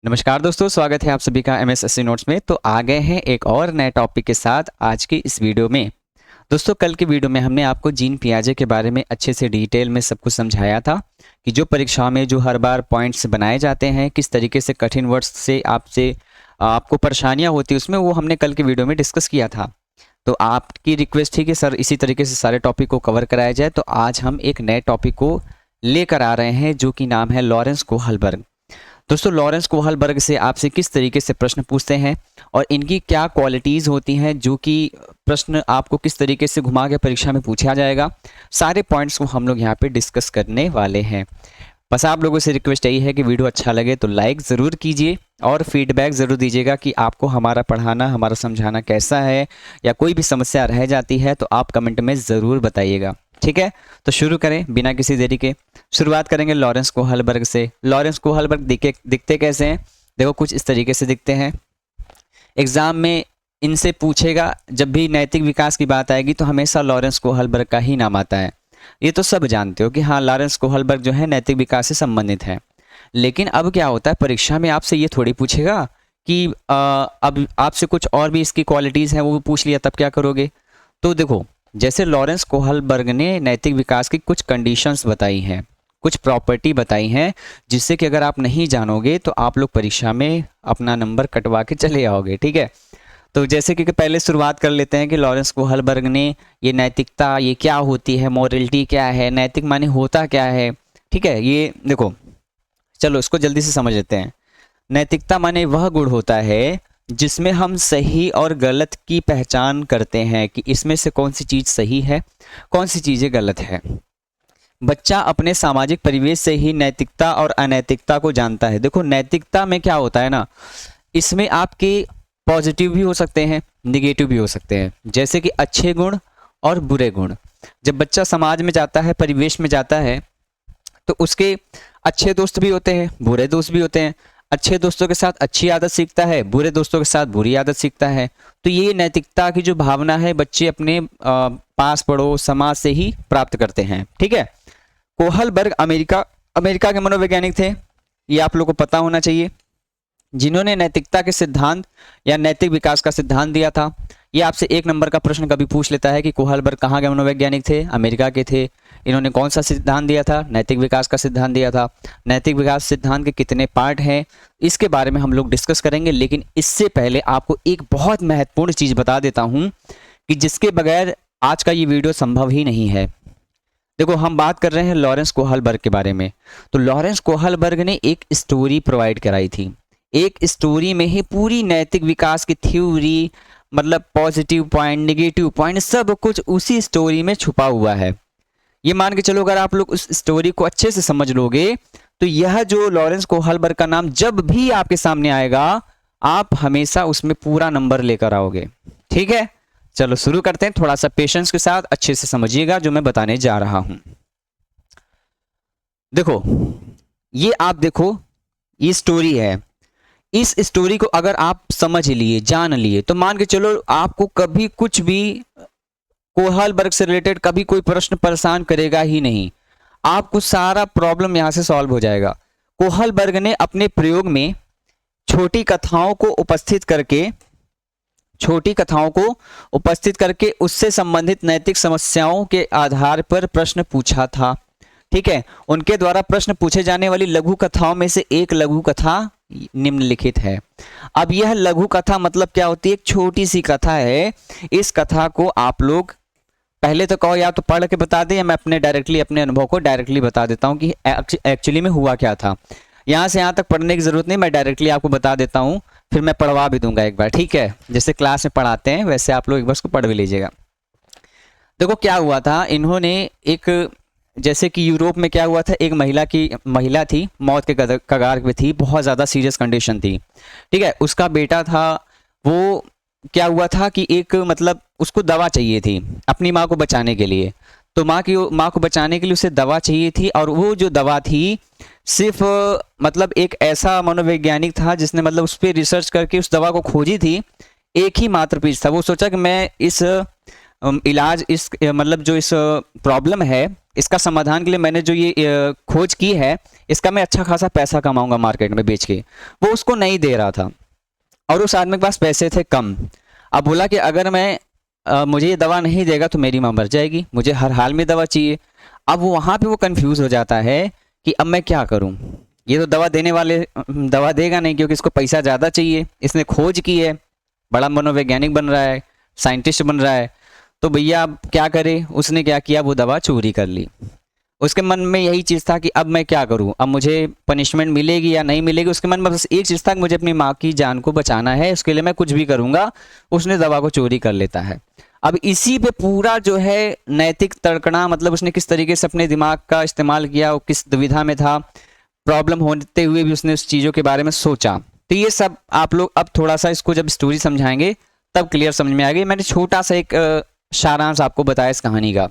नमस्कार दोस्तों, स्वागत है आप सभी का एमएसएससी नोट्स में। तो आ गए हैं एक और नए टॉपिक के साथ आज की इस वीडियो में। दोस्तों, कल की वीडियो में हमने आपको जीन पियाजे के बारे में अच्छे से डिटेल में सब कुछ समझाया था कि जो परीक्षा में जो हर बार पॉइंट्स बनाए जाते हैं, किस तरीके से कठिन वर्ड्स से आपको परेशानियाँ होती है, उसमें वो हमने कल की वीडियो में डिस्कस किया था। तो आपकी रिक्वेस्ट थी कि सर इसी तरीके से सारे टॉपिक को कवर कराया जाए, तो आज हम एक नए टॉपिक को लेकर आ रहे हैं जो कि नाम है लॉरेंस कोहलबर्ग। दोस्तों, लॉरेंस कोहलबर्ग से आपसे किस तरीके से प्रश्न पूछते हैं और इनकी क्या क्वालिटीज़ होती हैं, जो कि प्रश्न आपको किस तरीके से घुमा के परीक्षा में पूछा जाएगा, सारे पॉइंट्स को हम लोग यहाँ पे डिस्कस करने वाले हैं। बस आप लोगों से रिक्वेस्ट यही है कि वीडियो अच्छा लगे तो लाइक ज़रूर कीजिए और फीडबैक ज़रूर दीजिएगा कि आपको हमारा पढ़ाना, हमारा समझाना कैसा है, या कोई भी समस्या रह जाती है तो आप कमेंट में ज़रूर बताइएगा। ठीक है, तो शुरू करें बिना किसी देरी के। शुरुआत करेंगे लॉरेंस कोहलबर्ग से। लॉरेंस कोहलबर्ग दिखते कैसे हैं? देखो, कुछ इस तरीके से दिखते हैं। एग्जाम में इनसे पूछेगा, जब भी नैतिक विकास की बात आएगी तो हमेशा लॉरेंस कोहलबर्ग का ही नाम आता है। ये तो सब जानते हो कि हाँ, लॉरेंस कोहलबर्ग जो है नैतिक विकास से संबंधित है। लेकिन अब क्या होता है, परीक्षा में आपसे ये थोड़ी पूछेगा कि अब आपसे कुछ और भी इसकी क्वालिटीज़ हैं वो पूछ लिया, तब क्या करोगे? तो देखो, जैसे लॉरेंस कोहलबर्ग ने नैतिक विकास की कुछ कंडीशंस बताई हैं, कुछ प्रॉपर्टी बताई हैं, जिससे कि अगर आप नहीं जानोगे तो आप लोग परीक्षा में अपना नंबर कटवा के चले आओगे। ठीक है, तो जैसे कि पहले शुरुआत कर लेते हैं कि लॉरेंस कोहलबर्ग ने ये नैतिकता ये क्या होती है, मोरलिटी क्या है, नैतिक माने होता क्या है। ठीक है, ये देखो, चलो इसको जल्दी से समझ लेते हैं। नैतिकता माने वह गुण होता है जिसमें हम सही और गलत की पहचान करते हैं कि इसमें से कौन सी चीज़ सही है, कौन सी चीज़ें गलत है। बच्चा अपने सामाजिक परिवेश से ही नैतिकता और अनैतिकता को जानता है। देखो, नैतिकता में क्या होता है ना, इसमें आपके पॉजिटिव भी हो सकते हैं, निगेटिव भी हो सकते हैं, जैसे कि अच्छे गुण और बुरे गुण। जब बच्चा समाज में जाता है, परिवेश में जाता है, तो उसके अच्छे दोस्त भी होते हैं, बुरे दोस्त भी होते हैं। अच्छे दोस्तों के साथ अच्छी आदत सीखता है, बुरे दोस्तों के साथ बुरी आदत सीखता है। तो ये नैतिकता की जो भावना है बच्चे अपने पास पड़ोस समाज से ही प्राप्त करते हैं। ठीक है, कोहलबर्ग अमेरिका के मनोवैज्ञानिक थे, ये आप लोगों को पता होना चाहिए, जिन्होंने नैतिकता के सिद्धांत या नैतिक विकास का सिद्धांत दिया था। ये आपसे एक नंबर का प्रश्न कभी पूछ लेता है कि कोहलबर्ग कहाँ के मनोवैज्ञानिक थे? अमेरिका के थे। इन्होंने कौन सा सिद्धांत दिया था? नैतिक विकास का सिद्धांत दिया था। नैतिक विकास सिद्धांत के कितने पार्ट हैं, इसके बारे में हम लोग डिस्कस करेंगे। लेकिन इससे पहले आपको एक बहुत महत्वपूर्ण चीज़ बता देता हूँ कि जिसके बगैर आज का ये वीडियो संभव ही नहीं है। देखो, हम बात कर रहे हैं लॉरेंस कोहलबर्ग के बारे में। तो लॉरेंस कोहलबर्ग ने एक स्टोरी प्रोवाइड कराई थी। एक स्टोरी में ही पूरी नैतिक विकास की थ्योरी, मतलब पॉजिटिव पॉइंट, नेगेटिव पॉइंट, सब कुछ उसी स्टोरी में छुपा हुआ है। ये मान के चलो, अगर आप लोग उस स्टोरी को अच्छे से समझ लोगे तो यह जो लॉरेंस कोहलबर्ग का नाम जब भी आपके सामने आएगा, आप हमेशा उसमें पूरा नंबर लेकर आओगे। ठीक है, चलो शुरू करते हैं। थोड़ा सा पेशेंस के साथ अच्छे से समझिएगा जो मैं बताने जा रहा हूं। देखो, ये आप देखो, ये स्टोरी है। इस स्टोरी को अगर आप समझ लिए, जान लिए, तो मान के चलो आपको कभी कुछ भी कोहलबर्ग से रिलेटेड कभी कोई प्रश्न परेशान करेगा ही नहीं। आपको सारा प्रॉब्लम यहां से सॉल्व हो जाएगा। कोहलबर्ग ने अपने प्रयोग में छोटी कथाओं को उपस्थित करके उससे संबंधित नैतिक समस्याओं के आधार पर प्रश्न पूछा था। ठीक है, उनके द्वारा प्रश्न पूछे जाने वाली लघु कथाओं में से एक लघु कथा निम्नलिखित है। अब यह लघु कथा मतलब क्या होती है? एक छोटी सी कथा है। इस कथा को आप लोग पहले तो कहो या तो पढ़ के बता दें, या मैं अपने अनुभव को डायरेक्टली बता देता हूं कि एक्चुअली में हुआ क्या था। यहां से यहां तक पढ़ने की जरूरत नहीं, मैं डायरेक्टली आपको बता देता हूं, फिर मैं पढ़वा भी दूंगा एक बार। ठीक है, जैसे क्लास में पढ़ाते हैं वैसे आप लोग एक बार उसको पढ़ भी लीजिएगा। देखो क्या हुआ था, इन्होंने एक, जैसे कि यूरोप में क्या हुआ था, एक महिला थी, मौत के कगार पे थी, बहुत ज़्यादा सीरियस कंडीशन थी। ठीक है, उसका बेटा था, वो क्या हुआ था कि एक, मतलब उसको दवा चाहिए थी अपनी माँ को बचाने के लिए। तो माँ को बचाने के लिए उसे दवा चाहिए थी, और वो जो दवा थी सिर्फ मतलब एक ऐसा मनोवैज्ञानिक था जिसने मतलब उस पर रिसर्च करके उस दवा को खोजी थी। एक ही मात्र पीस था। वो सोचा कि मैं इस इलाज इस मतलब जो इस प्रॉब्लम है इसका समाधान के लिए मैंने जो ये खोज की है इसका मैं अच्छा खासा पैसा कमाऊंगा मार्केट में बेच के, वो उसको नहीं दे रहा था और उस आदमी के पास पैसे थे कम। अब बोला कि अगर मैं मुझे ये दवा नहीं देगा तो मेरी माँ मर जाएगी, मुझे हर हाल में दवा चाहिए। अब वहाँ पे वो कंफ्यूज हो जाता है कि अब मैं क्या करूँ, ये तो दवा देने वाले दवा देगा नहीं क्योंकि इसको पैसा ज़्यादा चाहिए, इसने खोज की है, बड़ा मनोवैज्ञानिक बन रहा है, साइंटिस्ट बन रहा है, तो भैया अब क्या करे। उसने क्या किया, वो दवा चोरी कर ली। उसके मन में यही चीज़ था कि अब मैं क्या करूं, अब मुझे पनिशमेंट मिलेगी या नहीं मिलेगी। उसके मन में बस एक चीज़ था कि मुझे अपनी माँ की जान को बचाना है, उसके लिए मैं कुछ भी करूंगा। उसने दवा को चोरी कर लेता है। अब इसी पे पूरा जो है नैतिक तड़कना, मतलब उसने किस तरीके से अपने दिमाग का इस्तेमाल किया, वो किस दुविधा में था, प्रॉब्लम होते हुए भी उसने उस चीज़ों के बारे में सोचा। तो ये सब आप लोग अब थोड़ा सा इसको जब स्टोरी समझाएंगे तब क्लियर समझ में आएगी। मैंने छोटा सा एक सारांश आपको बताया इस कहानी का।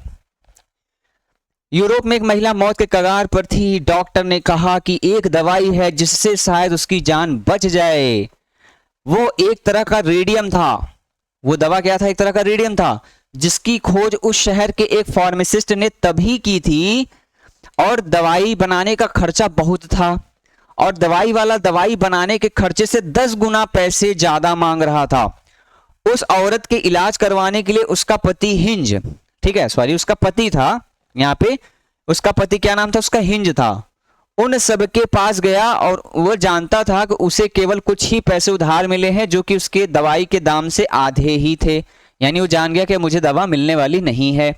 यूरोप में एक महिला मौत के कगार पर थी। डॉक्टर ने कहा कि एक दवाई है जिससे शायद उसकी जान बच जाए। वो एक तरह का रेडियम था। वो दवा क्या था? एक तरह का रेडियम था जिसकी खोज उस शहर के एक फार्मासिस्ट ने तभी की थी और दवाई बनाने का खर्चा बहुत था और दवाई वाला दवाई बनाने के खर्चे से 10 गुना पैसे ज्यादा मांग रहा था। उस औरत के इलाज करवाने के लिए उसका पति हिंज, ठीक है, सॉरी, उसका पति था यहाँ पे, उसका पति क्या नाम था? उसका हिंज था। उन सबके पास गया और वह जानता था कि उसे केवल कुछ ही पैसे उधार मिले हैं जो कि उसके दवाई के दाम से आधे ही थे। यानी वो जान गया कि मुझे दवा मिलने वाली नहीं है।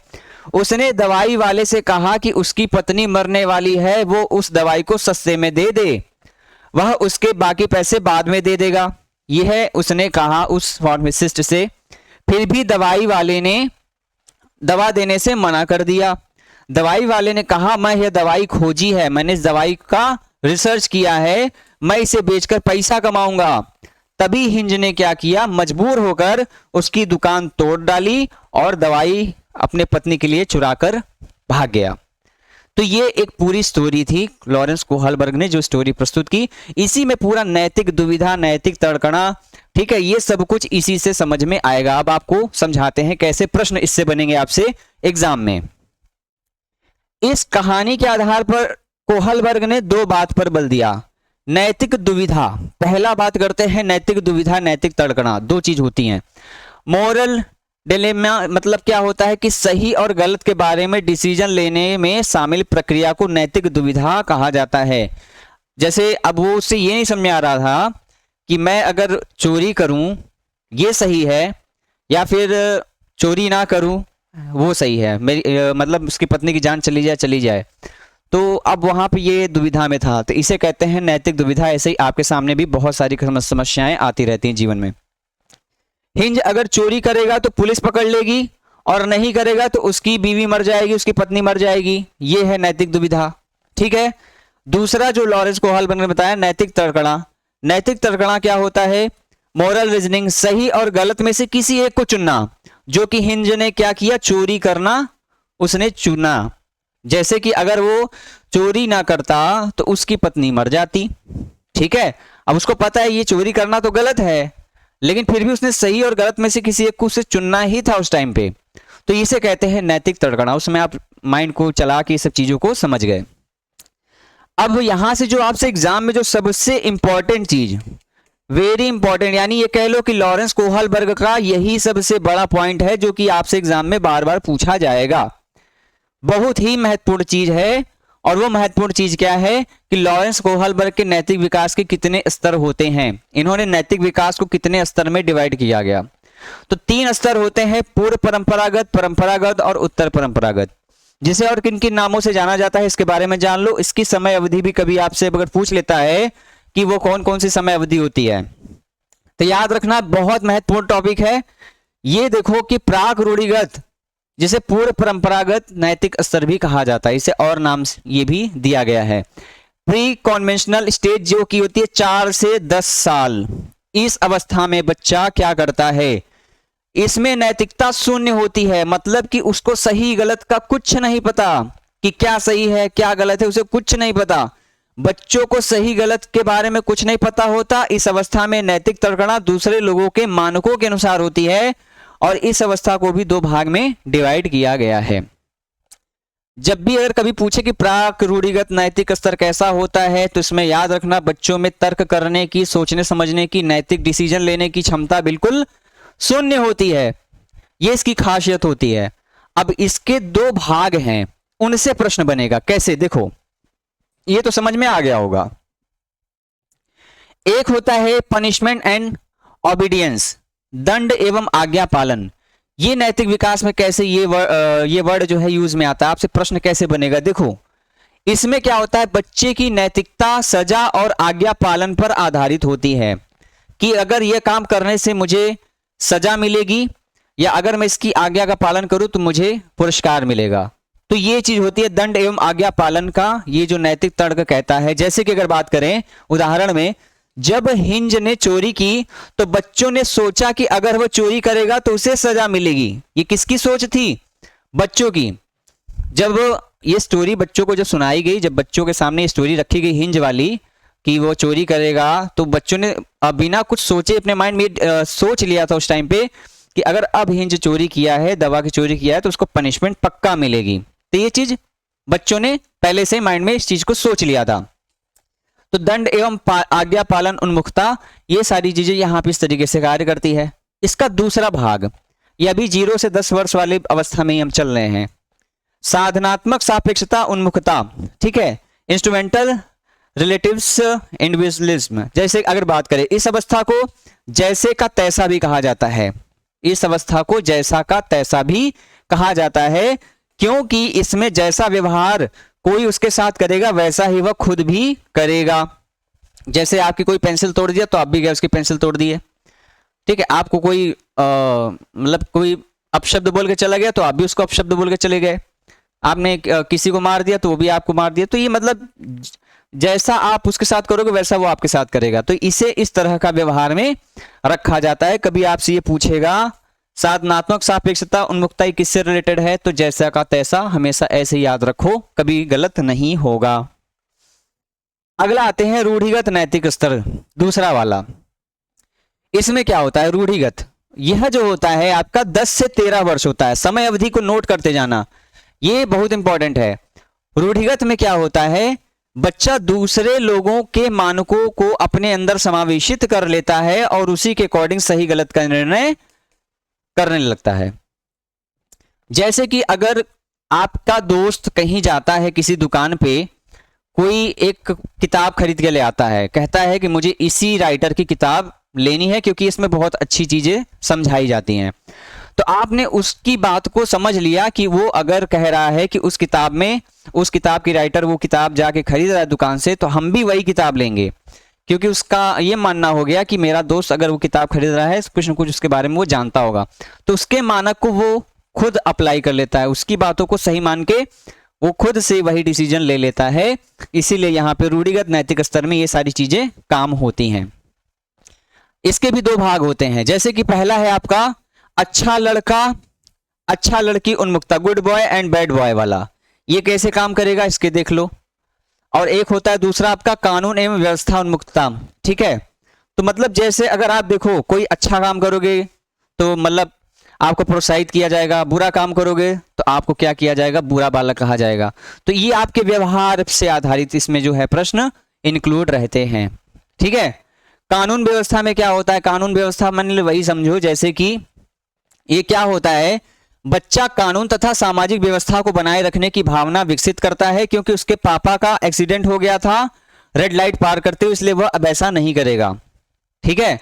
उसने दवाई वाले से कहा कि उसकी पत्नी मरने वाली है, वो उस दवाई को सस्ते में दे दे, वह उसके बाकी पैसे बाद में दे देगा। यह उसने कहा उस फार्मासिस्ट से। फिर भी दवाई वाले ने दवा देने से मना कर दिया। दवाई वाले ने कहा, मैं यह दवाई खोजी है, मैंने इस दवाई का रिसर्च किया है, मैं इसे बेचकर पैसा कमाऊंगा। तभी हिंज ने क्या किया, मजबूर होकर उसकी दुकान तोड़ डाली और दवाई अपने पत्नी के लिए चुराकर भाग गया। तो ये एक पूरी स्टोरी थी, लॉरेंस कोहलबर्ग ने जो स्टोरी प्रस्तुत की। इसी में पूरा नैतिक दुविधा, नैतिक तड़कना, ठीक है, ये सब कुछ इसी से समझ में आएगा। अब आपको समझाते हैं कैसे प्रश्न इससे बनेंगे आपसे एग्जाम में। इस कहानी के आधार पर कोहलबर्ग ने 2 बात पर बल दिया। नैतिक दुविधा, पहला बात करते हैं नैतिक दुविधा, नैतिक तड़कना, 2 चीज होती हैं। मोरल डिलेमा मतलब क्या होता है कि सही और गलत के बारे में डिसीजन लेने में शामिल प्रक्रिया को नैतिक दुविधा कहा जाता है। जैसे अब वो उससे ये नहीं समझ में आ रहा था कि मैं अगर चोरी करूं ये सही है या फिर चोरी ना करूं वो सही है, मेरी मतलब उसकी पत्नी की जान चली जाए। तो अब वहां पे ये दुविधा में था, तो इसे कहते हैं नैतिक दुविधा। ऐसे ही आपके सामने भी बहुत सारी समस्याएं आती रहती हैं जीवन में। हिंज अगर चोरी करेगा तो पुलिस पकड़ लेगी और नहीं करेगा तो उसकी बीवी मर जाएगी, उसकी पत्नी मर जाएगी। ये है नैतिक दुविधा, ठीक है। दूसरा जो लॉरेंस कोहलबर्ग ने बताया, नैतिक तड़कना। नैतिक तड़कना क्या होता है? मोरल रीजनिंग, सही और गलत में से किसी एक को चुनना, जो कि हिंज ने क्या किया, चोरी करना उसने चुना। जैसे कि अगर वो चोरी ना करता तो उसकी पत्नी मर जाती, ठीक है। अब उसको पता है ये चोरी करना तो गलत है, लेकिन फिर भी उसने सही और गलत में से किसी एक को उसे चुनना ही था उस टाइम पे। तो इसे कहते हैं नैतिक तड़कना। उसमें आप माइंड को चला के सब चीजों को समझ गए। अब यहां से जो आपसे एग्जाम में जो सबसे इंपॉर्टेंट चीज, वेरी इंपॉर्टेंट, यानी ये कह लो कि लॉरेंस कोहलबर्ग का यही सबसे बड़ा पॉइंट है जो कि आपसे एग्जाम में बार बार पूछा जाएगा। बहुत ही महत्वपूर्ण चीज है। और वो महत्वपूर्ण चीज क्या है कि लॉरेंस कोहलबर्ग के नैतिक विकास के कितने स्तर होते हैं। इन्होंने नैतिक विकास को कितने स्तर में डिवाइड किया गया, तो 3 स्तर होते हैं, पूर्व परंपरागत, परंपरागत और उत्तर परंपरागत। जिसे और किन किन नामों से जाना जाता है इसके बारे में जान लो। इसकी समय अवधि भी कभी आपसे अगर पूछ लेता है कि वो कौन कौन सी समय अवधि होती है, तो याद रखना बहुत महत्वपूर्ण टॉपिक है। ये देखो कि प्राक रूढ़िगत, जिसे पूर्व परंपरागत नैतिक स्तर भी कहा जाता है, इसे और नाम ये भी दिया गया है। प्री कॉन्वेंशनल स्टेज जो की होती है 4 से 10 साल, इस अवस्था में बच्चा क्या करता है, इसमें नैतिकता शून्य होती है। मतलब कि उसको सही गलत का कुछ नहीं पता कि क्या सही है क्या गलत है, उसे कुछ नहीं पता। बच्चों को सही गलत के बारे में कुछ नहीं पता होता। इस अवस्था में नैतिक तड़कना दूसरे लोगों के मानकों के अनुसार होती है और इस अवस्था को भी दो भाग में डिवाइड किया गया है। जब भी अगर कभी पूछे कि प्राक रूढ़िगत नैतिक स्तर कैसा होता है, तो इसमें याद रखना बच्चों में तर्क करने की, सोचने समझने की, नैतिक डिसीजन लेने की क्षमता बिल्कुल शून्य होती है। ये इसकी खासियत होती है। अब इसके दो भाग हैं, उनसे प्रश्न बनेगा। कैसे? देखो, ये तो समझ में आ गया होगा। एक होता है पनिशमेंट एंड ओबीडियंस, दंड एवं आज्ञा पालन। ये नैतिक विकास में कैसे ये वर्ड जो है यूज में आता है, आपसे प्रश्न कैसे बनेगा? देखो, इसमें क्या होता है, बच्चे की नैतिकता सजा और आज्ञा पालन पर आधारित होती है कि अगर यह काम करने से मुझे सजा मिलेगी या अगर मैं इसकी आज्ञा का पालन करूं तो मुझे पुरस्कार मिलेगा। तो ये चीज होती है दंड एवं आज्ञा पालन का, ये जो नैतिक तर्क कहता है। जैसे कि अगर बात करें उदाहरण में, जब हिंज ने चोरी की तो बच्चों ने सोचा कि अगर वह चोरी करेगा तो उसे सजा मिलेगी। ये किसकी सोच थी? बच्चों की। जब ये स्टोरी बच्चों को जब सुनाई गई, जब बच्चों के सामने ये स्टोरी रखी गई हिंज वाली कि वो चोरी करेगा, तो बच्चों ने बिना कुछ सोचे अपने माइंड में सोच लिया था उस टाइम पे कि अगर अब हिंज चोरी किया है, दबा के चोरी किया है, तो उसको पनिशमेंट पक्का मिलेगी। तो ये चीज बच्चों ने पहले से माइंड में इस चीज को सोच लिया था। तो दंड एवं आज्ञा पालन उन्मुखता, ये सारी चीजें यहां पे इस तरीके से कार्य करती है। इसका दूसरा भाग, ये अभी 0 से 10 वर्ष वाली अवस्था में ही हम चल रहे हैं। साधनात्मक सापेक्षता उन्मुखता, ठीक है, इंस्ट्रूमेंटल रिलेटिव्स इंडिविजुअलिज्म। जैसे अगर बात करें, इस अवस्था को जैसे का तैसा भी कहा जाता है। इस अवस्था को जैसा का तैसा भी कहा जाता है, क्योंकि इसमें जैसा व्यवहार कोई उसके साथ करेगा वैसा ही वह खुद भी करेगा। जैसे आपकी कोई पेंसिल तोड़ दिया तो आप भी गए उसकी पेंसिल तोड़ दिए, ठीक है। आपको कोई मतलब कोई अपशब्द बोल के चला गया तो आप भी उसको अपशब्द बोल के चले गए। आपने किसी को मार दिया तो वो भी आपको मार दिया। तो ये मतलब जैसा आप उसके साथ करोगे वैसा वो आपके साथ करेगा। तो इसे इस तरह का व्यवहार में रखा जाता है। कभी आपसे ये पूछेगा साधनात्मक सापेक्षता उन्मुखता किससे रिलेटेड है, तो जैसा का तैसा हमेशा ऐसे याद रखो, कभी गलत नहीं होगा। अगला आते हैं रूढ़िगत नैतिक स्तर, दूसरा वाला। इसमें क्या होता है रूढ़िगत, यह जो होता है आपका 10 से 13 वर्ष होता है। समय अवधि को नोट करते जाना, ये बहुत इंपॉर्टेंट है। रूढ़िगत में क्या होता है, बच्चा दूसरे लोगों के मानकों को अपने अंदर समावेशित कर लेता है और उसी के अकॉर्डिंग सही गलत का निर्णय करने लगता है। जैसे कि अगर आपका दोस्त कहीं जाता है किसी दुकान पे, कोई एक किताब खरीद के ले आता है, कहता है कि मुझे इसी राइटर की किताब लेनी है क्योंकि इसमें बहुत अच्छी चीजें समझाई जाती हैं। तो आपने उसकी बात को समझ लिया कि वो अगर कह रहा है कि उस किताब में, उस किताब की राइटर वो किताब जाके खरीद रहा है दुकान से, तो हम भी वही किताब लेंगे, क्योंकि उसका ये मानना हो गया कि मेरा दोस्त अगर वो किताब खरीद रहा है कुछ न कुछ उसके बारे में वो जानता होगा। तो उसके मानक को वो खुद अप्लाई कर लेता है, उसकी बातों को सही मान के वो खुद से वही डिसीजन ले लेता है। इसीलिए यहाँ पे रूढ़िगत नैतिक स्तर में ये सारी चीजें काम होती हैं। इसके भी दो भाग होते हैं। जैसे कि पहला है आपका अच्छा लड़का अच्छा लड़की उन्मुखता, good boy and bad boy वाला। ये कैसे काम करेगा इसके देख लो। और एक होता है दूसरा आपका कानून एवं व्यवस्था उन्मुखता, ठीक है। तो मतलब जैसे अगर आप देखो कोई अच्छा काम करोगे तो मतलब आपको प्रोत्साहित किया जाएगा, बुरा काम करोगे तो आपको क्या किया जाएगा, बुरा बालक कहा जाएगा। तो ये आपके व्यवहार से आधारित इसमें जो है प्रश्न इंक्लूड रहते हैं, ठीक है। कानून व्यवस्था में क्या होता है, कानून व्यवस्था मान लो वही समझो जैसे कि ये क्या होता है, बच्चा कानून तथा सामाजिक व्यवस्था को बनाए रखने की भावना विकसित करता है, क्योंकि उसके पापा का एक्सीडेंट हो गया था रेड लाइट पार करते हुए, इसलिए वह अब ऐसा नहीं करेगा, ठीक है।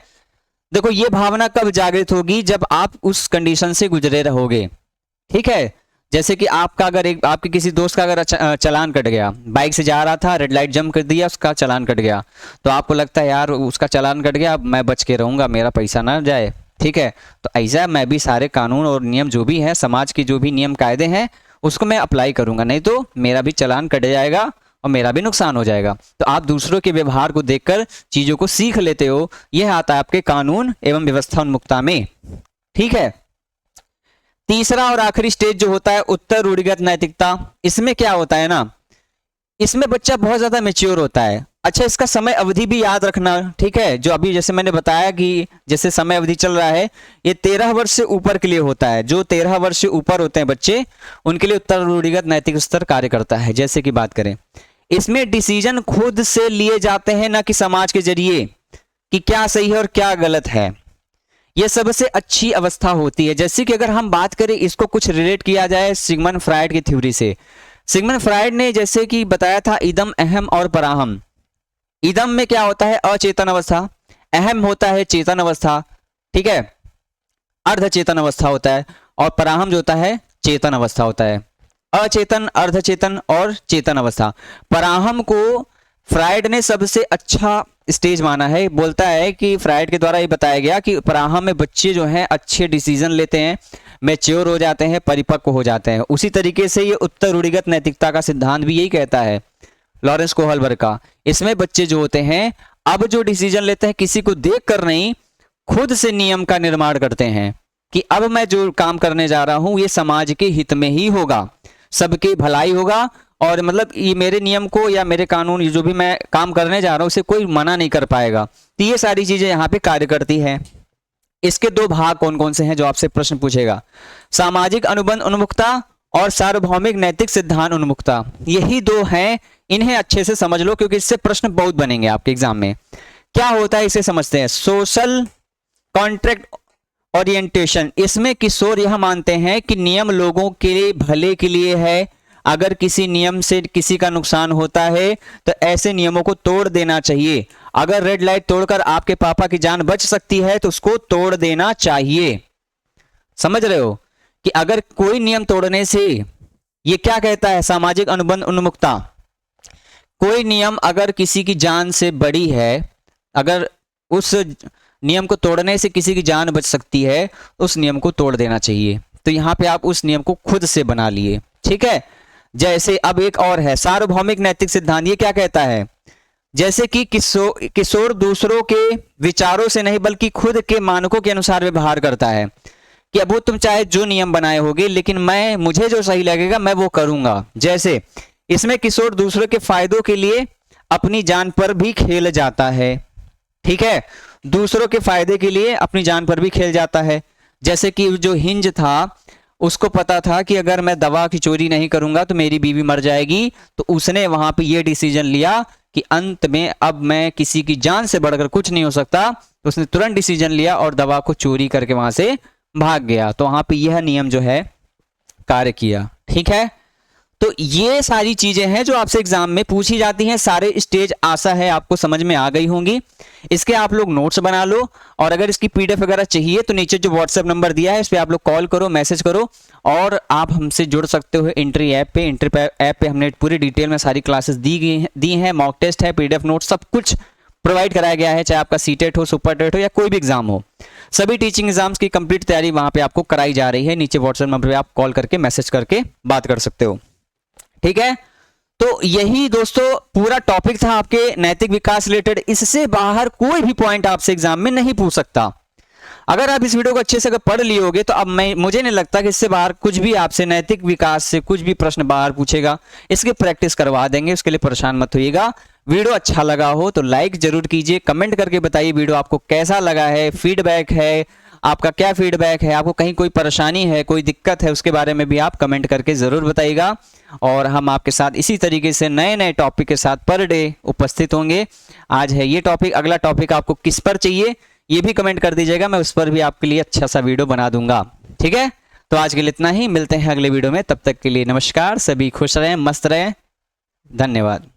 देखो ये भावना कब जागृत होगी, जब आप उस कंडीशन से गुजरे रहोगे, ठीक है। जैसे कि आपका अगर एक आपके किसी दोस्त का अगर चालान कट गया, बाइक से जा रहा था रेड लाइट जंप कर दिया, उसका चालान कट गया, तो आपको लगता है यार उसका चालान कट गया, अब मैं बच के रहूंगा, मेरा पैसा ना जाए, ठीक है। तो ऐसा मैं भी सारे कानून और नियम जो भी है, समाज के जो भी नियम कायदे हैं उसको मैं अप्लाई करूंगा, नहीं तो मेरा भी चालान कट जाएगा और मेरा भी नुकसान हो जाएगा। तो आप दूसरों के व्यवहार को देखकर चीजों को सीख लेते हो, यह आता है आपके कानून एवं व्यवस्था उन्मुखता में, ठीक है। तीसरा और आखिरी स्टेज जो होता है उत्तर रूढ़िगत नैतिकता। इसमें क्या होता है ना, इसमें बच्चा बहुत ज्यादा मैच्योर होता है, अच्छा, इसका समय अवधि भी याद रखना, ठीक है। जो अभी जैसे मैंने बताया कि जैसे समय अवधि चल रहा है, ये 13 वर्ष से ऊपर के लिए होता है। जो 13 वर्ष से ऊपर होते हैं बच्चे, उनके लिए उत्तर रूढ़िगत नैतिक स्तर कार्य करता है। जैसे कि बात करें, इसमें डिसीजन खुद से लिए जाते हैं, ना कि समाज के जरिए कि क्या सही है और क्या गलत है। यह सबसे अच्छी अवस्था होती है। जैसे कि अगर हम बात करें, इसको कुछ रिलेट किया जाए सिगमंड फ्रायड की थ्योरी से। सिगमंड फ्रायड ने जैसे कि बताया था इदम, अहम और पराहम। इदम में क्या होता है? अचेतन अवस्था। अहम होता है चेतन अवस्था, ठीक है, अर्धचेतन अवस्था होता है। और पराहम जो होता है चेतन अवस्था होता है। अचेतन, अर्धचेतन और चेतन अवस्था। पराहम को फ्रायड ने सबसे अच्छा स्टेज माना है। बोलता है कि फ्रायड के द्वारा ये बताया गया कि पराहम में बच्चे जो हैं अच्छे डिसीजन लेते हैं, मैच्योर हो जाते हैं, परिपक्व हो जाते हैं। उसी तरीके से ये उत्तर रूढ़िगत नैतिकता का सिद्धांत भी यही कहता है, लॉरेंस कोहलबर्ग का। इसमें बच्चे जो होते हैं, अब जो डिसीजन लेते हैं किसी को देख कर नहीं, खुद से नियम का निर्माण करते हैं कि अब मैं जो काम करने जा रहा हूं ये समाज के हित में ही होगा, सबकी भलाई होगा, और मतलब ये मेरे नियम को या मेरे कानून, जो भी मैं काम करने जा रहा हूं उसे कोई मना नहीं कर पाएगा। तो ये सारी चीजें यहाँ पे कार्य करती है। इसके दो भाग कौन कौन से हैं जो आपसे प्रश्न पूछेगा? सामाजिक अनुबंध उन्मुखता और सार्वभौमिक नैतिक सिद्धांत उन्मुखता, यही दो हैं। इन्हें अच्छे से समझ लो क्योंकि इससे प्रश्न बहुत बनेंगे आपके एग्जाम में। क्या होता है इसे समझते हैं। Social contract orientation. इसमें किशोर यह मानते हैं कि नियम लोगों के भले के लिए है। अगर किसी नियम से किसी का नुकसान होता है तो ऐसे नियमों को तोड़ देना चाहिए। अगर रेड लाइट तोड़कर आपके पापा की जान बच सकती है तो उसको तोड़ देना चाहिए। समझ रहे हो कि अगर कोई नियम तोड़ने से, ये क्या कहता है सामाजिक अनुबंध उन्मुखता, कोई नियम अगर किसी की जान से बड़ी है, अगर उस नियम को तोड़ने से किसी की जान बच सकती है, उस नियम को तोड़ देना चाहिए। तो यहां पे आप उस नियम को खुद से बना लिए, ठीक है। जैसे अब एक और है सार्वभौमिक नैतिक सिद्धांत। ये क्या कहता है? जैसे कि किशोर दूसरों के विचारों से नहीं बल्कि खुद के मानकों के अनुसार व्यवहार करता है कि अब वो तुम चाहे जो नियम बनाए होगे, लेकिन मुझे जो सही लगेगा मैं वो करूंगा। जैसे इसमें किशोर दूसरों के फायदों के लिए अपनी जान पर भी खेल जाता है, ठीक है, दूसरों के फायदे के लिए अपनी जान पर भी खेल जाता है। जैसे कि जो हिंज था, उसको पता था कि अगर मैं दवा की चोरी नहीं करूंगा तो मेरी बीवी मर जाएगी, तो उसने वहां पे ये डिसीजन लिया कि अंत में अब मैं किसी की जान से बढ़कर कुछ नहीं हो सकता, तो उसने तुरंत डिसीजन लिया और दवा को चोरी करके वहां से भाग गया। तो वहां पे यह नियम जो है कार्य किया, ठीक है। तो ये सारी चीजें हैं जो आपसे एग्जाम में पूछी जाती हैं। सारे स्टेज आशा है आपको समझ में आ गई होंगी। इसके आप लोग नोट्स बना लो, और अगर इसकी पीडीएफ वगैरह चाहिए तो नीचे जो व्हाट्सएप नंबर दिया है इस पे आप लोग कॉल करो, मैसेज करो, और आप हमसे जुड़ सकते हो एंट्री ऐप पे। एंट्री ऐप पे हमने पूरी डिटेल में सारी क्लासेस दी हैं, मॉक टेस्ट है, पीडीएफ नोट सब कुछ प्रोवाइड कराया गया है। चाहे आपका सीटेट हो, सुपर टेट हो या कोई भी एग्जाम हो, सभी टीचिंग एग्जाम्स की कंप्लीट तैयारी वहां पे आपको कराई जा रही है। नीचे व्हाट्सएप नंबर पे आप कॉल करके मैसेज करके बात कर सकते हो, ठीक है। तो यही दोस्तों पूरा टॉपिक था आपके नैतिक विकास रिलेटेड। इससे बाहर कोई भी पॉइंट आपसे एग्जाम में नहीं पूछ सकता। अगर आप इस वीडियो को अच्छे से अगर पढ़ लिए होगे तो अब मुझे नहीं लगता कि इससे बाहर कुछ भी आपसे नैतिक विकास से कुछ भी प्रश्न बाहर पूछेगा। इसकी प्रैक्टिस करवा देंगे, उसके लिए परेशान मत होइएगा। वीडियो अच्छा लगा हो तो लाइक जरूर कीजिए, कमेंट करके बताइए वीडियो आपको कैसा लगा है, फीडबैक है आपका, क्या फीडबैक है, आपको कहीं कोई परेशानी है, कोई दिक्कत है, उसके बारे में भी आप कमेंट करके जरूर बताइएगा। और हम आपके साथ इसी तरीके से नए नए टॉपिक के साथ पर डे उपस्थित होंगे। आज है ये टॉपिक, अगला टॉपिक आपको किस पर चाहिए ये भी कमेंट कर दीजिएगा, मैं उस पर भी आपके लिए अच्छा सा वीडियो बना दूंगा, ठीक है। तो आज के लिए इतना ही, मिलते हैं अगले वीडियो में। तब तक के लिए नमस्कार, सभी खुश रहें, मस्त रहें, धन्यवाद।